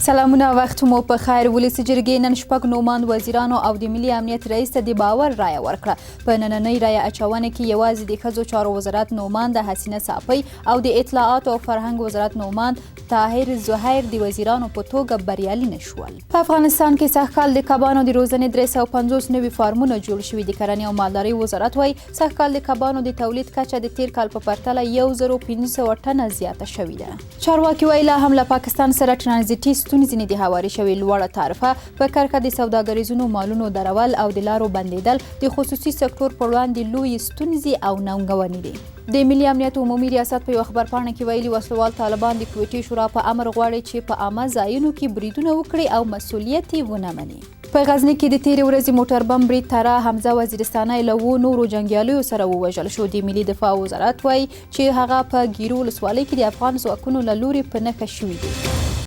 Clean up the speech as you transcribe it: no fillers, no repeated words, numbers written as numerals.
سلامونه وخت مو په خیر. ولسي جرګې نن شپږ نوماند وزیرانو او د ملي امنیت رئیس ته د باور رایه ورکړه. په نننۍ رایه اچونه کې یوازې د ښځو چارو وزارت نوماند حسینه صافی او د اطلاعات او فرهنګ وزارت نوماند طاهر زهیر د وزیرانو په توګه بریالي نشول. په افغانستان کې سږکال د کبانو د روزنې 350 نوي فارمونه جوړ شوي. د کرنې او مالدارۍ وزارت وایي سږکال د کبانو د تولید کچه د تیر کال په پرتله 1500 ټنه زیاته شوې ده. چارواکي وایي لا هم له پاکستان سره ټرانزیټي ستونزې نه دي هوارې شوې. لوړه تعرفه په کرکه د سوداګریزونو مالونو درول او د لارو بندیدل د خصوصي سکتور پر وړاندې لویې ستونزې او ننګونې دي. د ملي امنیت عمومي ریاست په یو خبرپاڼه کې ویلي وسلوال طالبان د کویټې شورا په امر غواړي چې په عامه ځایونو کې بریدونه وکړي او مسؤلیت یې ونه مني. په غزني کې د تیرې ورځې موټر بم برید تاره حمزه وزیرستاني له 2 نورو جنګیالیو سره ووژل شو. د ملي دفاع وزارت وایي چې هغه په ګیرو ولسوالۍ کې د افغان ځواکونو له لوري په نښه شوي دي.